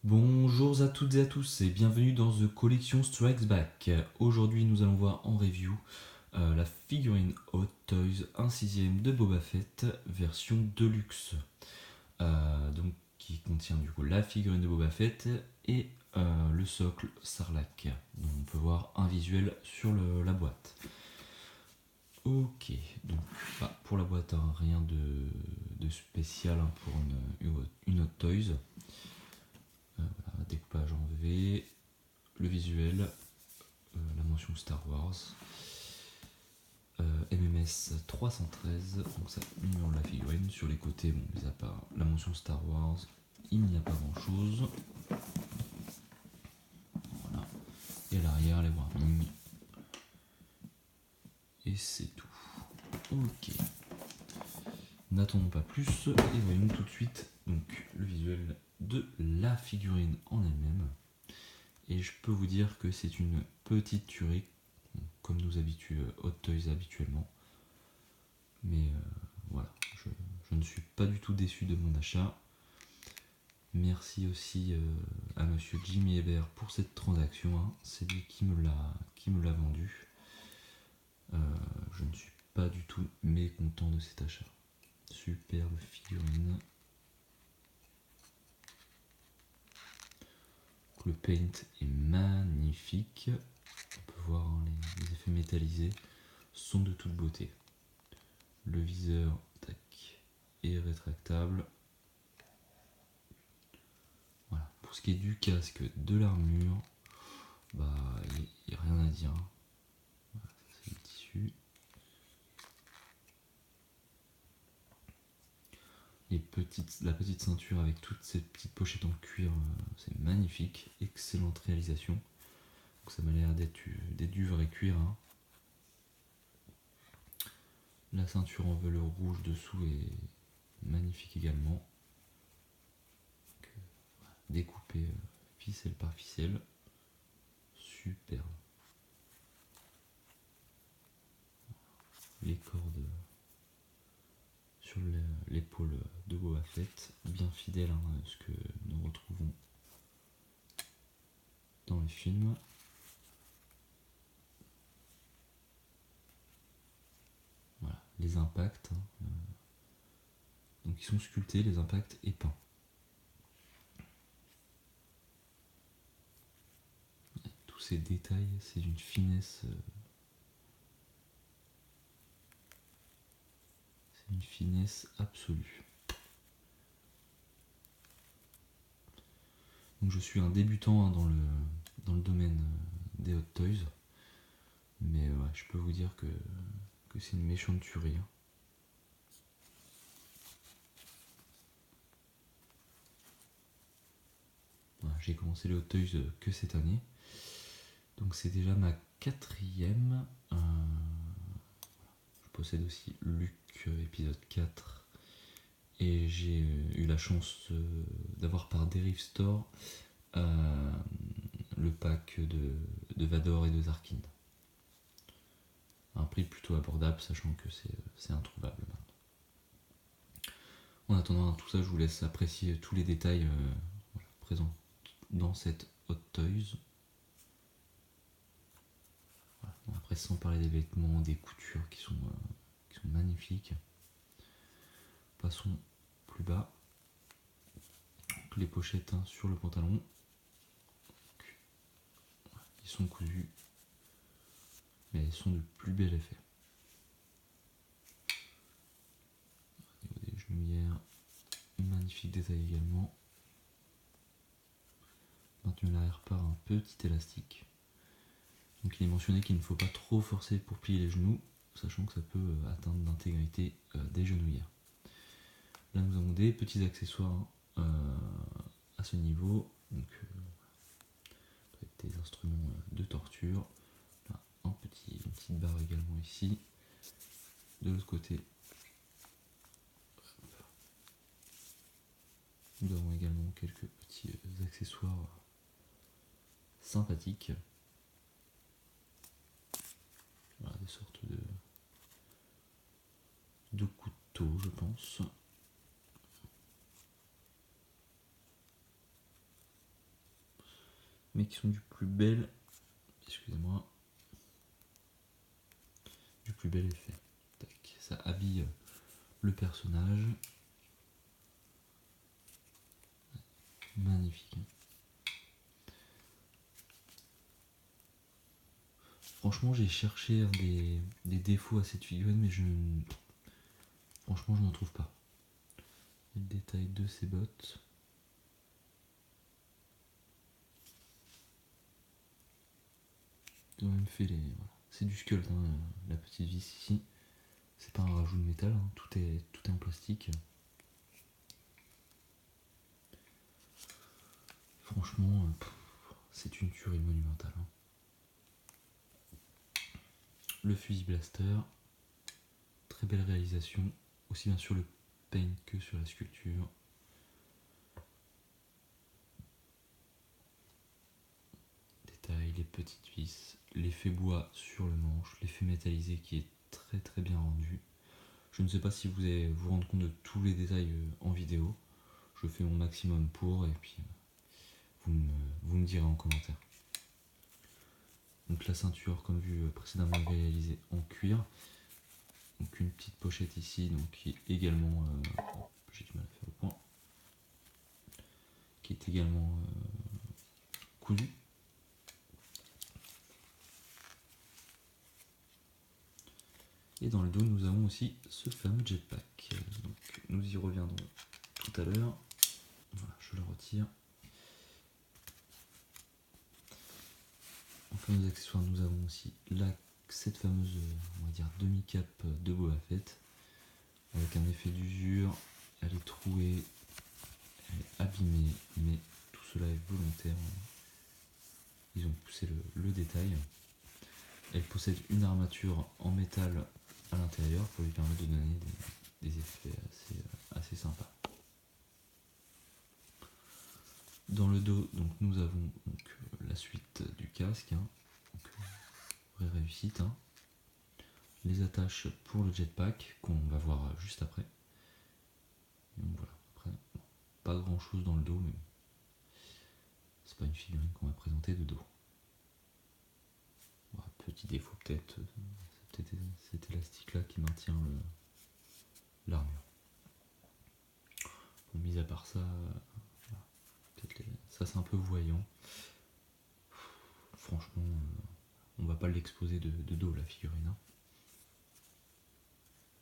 Bonjour à toutes et à tous et bienvenue dans The Collection Strikes Back. Aujourd'hui nous allons voir en review la figurine Hot Toys 1/6 de Boba Fett version Deluxe. Donc qui contient du coup la figurine de Boba Fett et le socle Sarlacc. Donc on peut voir un visuel sur la boîte. Ok, donc pour la boîte rien de spécial pour une Hot Toys. Découpage en V, le visuel, la mention Star Wars, MMS 313, donc ça le numéro de la figurine. Sur les côtés, bon, mis à part la mention Star Wars, il n'y a pas grand chose. Voilà. Et à l'arrière, les warnings. Et c'est tout. Ok. N'attendons pas plus et voyons tout de suite donc, le visuel de la figurine en elle-même. Et je peux vous dire que c'est une petite tuerie, comme nous habitue Hot Toys habituellement. Mais voilà, je ne suis pas du tout déçu de mon achat. Merci aussi à monsieur Jimmy Hébert pour cette transaction, hein. C'est lui qui me l'a vendu. Je ne suis pas du tout mécontent de cet achat. Superbe figurine. Le paint est magnifique. On peut voir les effets métallisés sont de toute beauté. Le viseur est rétractable. Voilà. Pour ce qui est du casque, de l'armure, il n'y a rien à dire. Voilà, c'est le tissu. La petite ceinture avec toutes ces petites pochettes en cuir, c'est magnifique. Excellente réalisation. Donc ça m'a l'air d'être du vrai cuir, hein. La ceinture en velours rouge dessous est magnifique également. Donc, découpé ficelle par ficelle. Superbe. Les cordes sur l'épaule de Boba Fett, bien fidèle à ce que nous retrouvons dans les films. Voilà, les impacts, donc ils sont sculptés, les impacts et peints. Tous ces détails, c'est d'une finesse. C'est une finesse absolue. Donc je suis un débutant dans le domaine des Hot Toys. Mais je peux vous dire que c'est une méchante tuerie, hein. Voilà, j'ai commencé les Hot Toys que cette année. Donc c'est déjà ma 4e. Je possède aussi Luke épisode 4. Et j'ai eu la chance d'avoir par Derive Store le pack de Vador et de Tarkin. Un prix plutôt abordable, sachant que c'est introuvable maintenant. En attendant tout ça, je vous laisse apprécier tous les détails présents dans cette Hot Toys. Voilà. Après, sans parler des vêtements, des coutures qui sont magnifiques. Passons plus bas. Donc, les pochettes sur le pantalon. Ils sont cousus. Mais elles sont de plus bel effet. Au niveau des genouillères, magnifique détail également. Maintenu à l'arrière par un petit élastique. Donc il est mentionné qu'il ne faut pas trop forcer pour plier les genoux, sachant que ça peut atteindre l'intégrité des genouillères. Là nous avons des petits accessoires à ce niveau, donc des instruments de torture. Là, une petite barre également ici. De l'autre côté, nous avons également quelques petits accessoires sympathiques. Voilà, des sortes de couteaux, je pense. mais qui sont du plus bel, excusez-moi, du plus bel effet. Tac, ça habille le personnage. Magnifique. Franchement, j'ai cherché des défauts à cette figurine, mais franchement, je n'en trouve pas. Le détail de ses bottes. Ils ont même fait les. Voilà. C'est du sculpt, hein, la petite vis ici. C'est pas un rajout de métal, hein. Tout est en plastique. Franchement, c'est une tuerie monumentale. Hein. Le fusil blaster, très belle réalisation, aussi bien sur le paint que sur la sculpture. Détail, les petites vis, l'effet bois sur le manche, l'effet métallisé qui est très très bien rendu. Je ne sais pas si vous allez vous rendre compte de tous les détails en vidéo. Je fais mon maximum pour et puis vous me direz en commentaire. Donc la ceinture, comme vu précédemment, réalisée en cuir. Donc une petite pochette ici, donc qui est également, j'ai du mal à faire le point, qui est également cousue. Et dans le dos, nous avons aussi ce fameux jetpack. Donc nous y reviendrons tout à l'heure. Voilà, je le retire. En fameux accessoires, nous avons aussi cette fameuse, on va dire, demi-cape de Boba Fett, avec un effet d'usure. Elle est trouée, elle est abîmée, mais tout cela est volontaire. Ils ont poussé le détail. Elle possède une armature en métal à l'intérieur pour lui permettre de donner des effets assez sympas. Dans le dos, donc, nous avons donc, la suite du casque, hein. Donc, vraie réussite. Hein. Les attaches pour le jetpack qu'on va voir juste après. Donc voilà, après, bon, pas grand chose dans le dos, mais bon, c'est pas une figurine qu'on va présenter de dos. Voilà, petit défaut peut-être, c'est peut-être cet élastique là qui maintient l'armure. Bon, mis à part ça, ça c'est un peu voyant. Franchement, on va pas l'exposer de dos la figurine. Hein.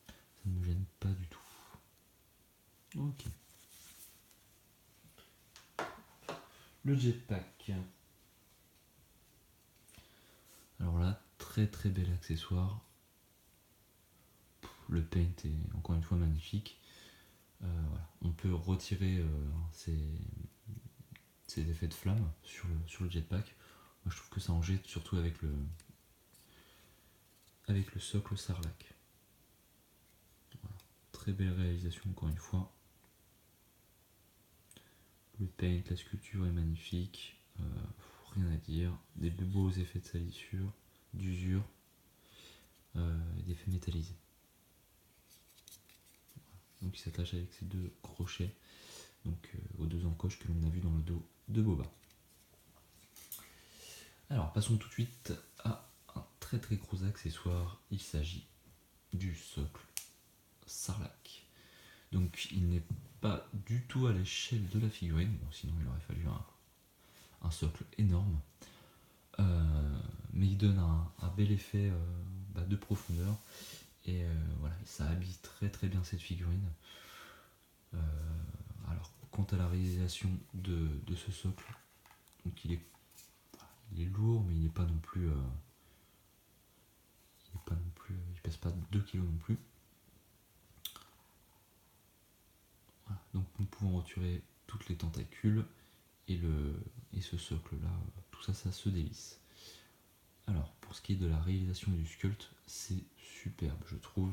Ça ne me gêne pas du tout. Ok. Le jetpack. Alors là, très très bel accessoire. Le paint est encore une fois magnifique. Voilà. On peut retirer ces effets de flamme sur le jetpack. Moi je trouve que ça en jette surtout avec le socle Sarlacc. Voilà. Très belle réalisation encore une fois. Le paint, la sculpture est magnifique. Rien à dire. Des beaux effets de salissure, d'usure, d'effets métallisés. Donc il s'attache avec ces deux crochets, donc aux deux encoches que l'on a vu dans le dos de Boba. Alors passons tout de suite à un très très gros accessoire. Il s'agit du socle Sarlacc. Donc il n'est pas du tout à l'échelle de la figurine, bon, sinon il aurait fallu un socle énorme. Mais il donne un bel effet de profondeur. Et voilà, ça habille très très bien cette figurine. Alors, quant à la réalisation de ce socle, donc il est lourd, mais il n'est pas non plus. Il pèse pas 2 kg non plus. Voilà, donc nous pouvons retirer toutes les tentacules et ce socle là, tout ça, ça se dévisse. Alors, pour ce qui est de la réalisation du sculpte, c'est superbe, je trouve.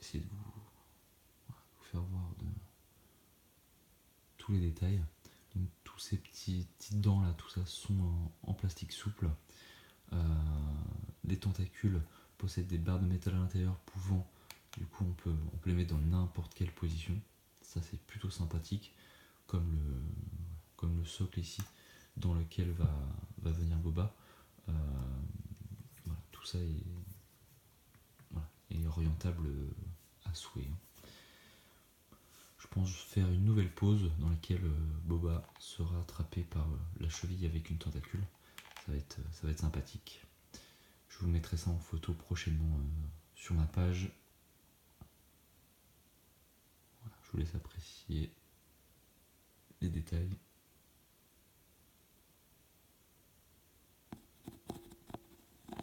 Essayer de vous faire voir tous les détails. Donc, tous ces petites dents là, tout ça sont en plastique souple. Les tentacules possèdent des barres de métal à l'intérieur on peut les mettre dans n'importe quelle position. Ça c'est plutôt sympathique. comme le socle ici dans lequel va venir Boba. Voilà, tout ça est orientable à souhait. Je pense faire une nouvelle pose dans laquelle Boba sera attrapé par la cheville avec une tentacule. Ça va être sympathique. Je vous mettrai ça en photo prochainement sur ma page. Voilà, je vous laisse apprécier les détails. En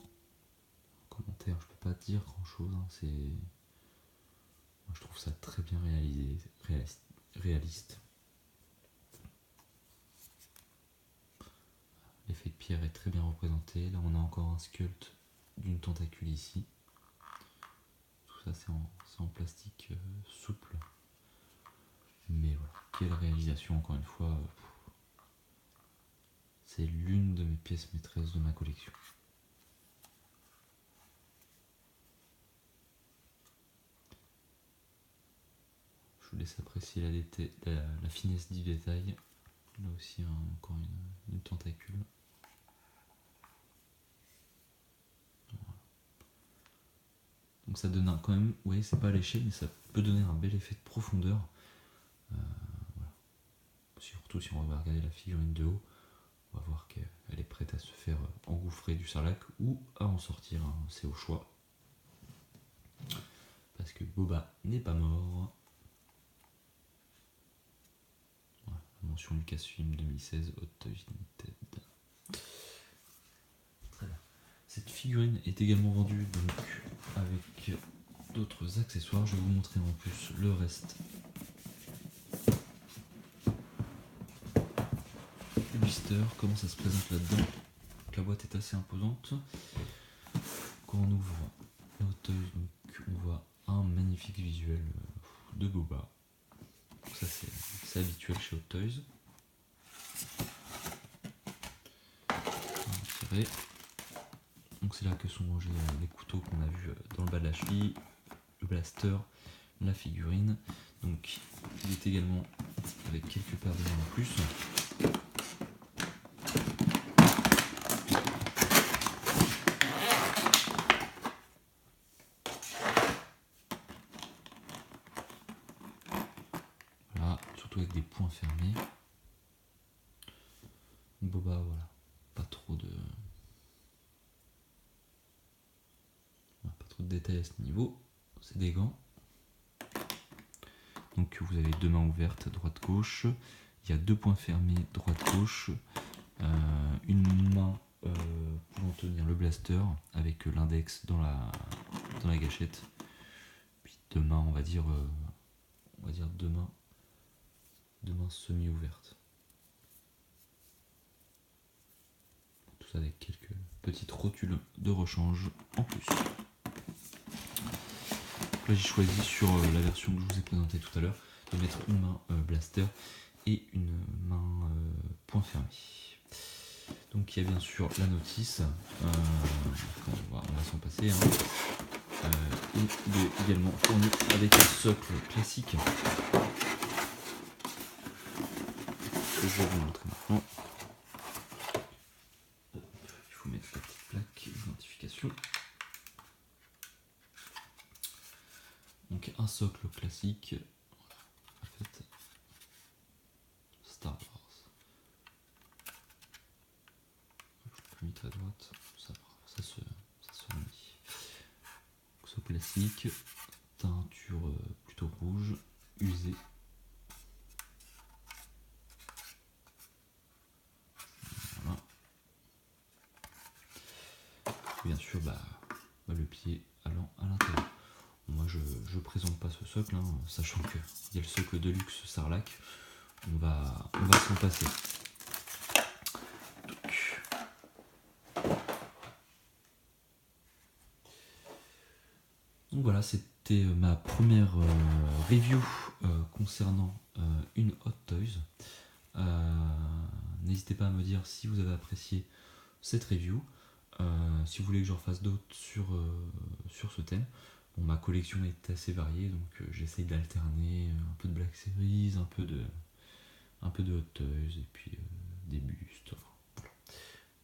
commentaire, je peux pas dire grand chose. Moi, je trouve ça très bien réalisé, réaliste. L'effet de pierre est très bien représenté. Là, on a encore un sculpte d'une tentacule ici. Tout ça, c'est en plastique souple. Mais voilà, quelle réalisation, encore une fois. C'est l'une de mes pièces maîtresses de ma collection. Je vous laisse apprécier la finesse du détail. Là aussi, encore une tentacule. Voilà. Donc ça donne quand même, vous voyez, c'est pas à l'échelle, mais ça peut donner un bel effet de profondeur. Voilà. Surtout si on va regarder la figurine de haut, on va voir qu'elle est prête à se faire engouffrer du sarlac ou à en sortir, hein, c'est au choix. Parce que Boba n'est pas mort. Voilà, mention Lucasfilm 2016, Hot Toys Limited. Très bien. Cette figurine est également vendue donc avec d'autres accessoires. Je vais vous montrer en plus le reste. Le blister, comment ça se présente là-dedans. Donc, la boîte est assez imposante. Quand on ouvre la Hot Toys, donc, on voit un magnifique visuel de Boba. Donc ça c'est habituel chez Hot Toys. Donc c'est là que sont rangés les couteaux qu'on a vus dans le bas de la cheville, le blaster, la figurine. Donc il est également avec quelques paires de mains en plus. Voilà, surtout avec des points fermés. Boba, voilà, pas trop de détails à ce niveau. C'est des gants. Donc vous avez deux mains ouvertes, droite-gauche. Il y a deux points fermés, droite-gauche. Une main pouvant tenir le blaster avec l'index dans la gâchette. Puis deux mains, on va dire deux mains semi-ouvertes. Tout ça avec quelques petites rotules de rechange en plus. Donc là j'ai choisi sur la version que je vous ai présentée tout à l'heure de mettre une main blaster et une main point fermé. Donc il y a bien sûr la notice, on va s'en passer, hein. Et il est également fourni avec un socle classique que je vais vous montrer maintenant. Il faut mettre la petite plaque d'identification. Donc un socle classique, en fait, Star Wars. Je peux mettre à droite, ça se remet. Socle classique, teinture plutôt rouge, usée. Voilà. Bien sûr, le pied allant à l'intérieur. Moi je présente pas ce socle, hein, sachant qu'il y a le socle de luxe Sarlac, on va s'en passer. Donc voilà, c'était ma première review concernant une Hot Toys. N'hésitez pas à me dire si vous avez apprécié cette review, si vous voulez que j'en fasse d'autres sur ce thème. Bon, ma collection est assez variée, donc j'essaye d'alterner un peu de Black Series, un peu un peu de Hot Toys et puis des bustes. Enfin, voilà.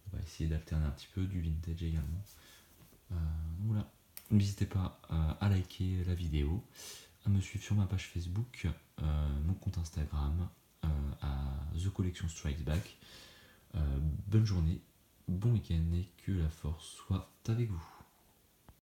On va essayer d'alterner un petit peu, du vintage également. Donc voilà. N'hésitez pas à liker la vidéo, à me suivre sur ma page Facebook, mon compte Instagram, à The Collection Strikes Back. Bonne journée, bon week-end et que la force soit avec vous.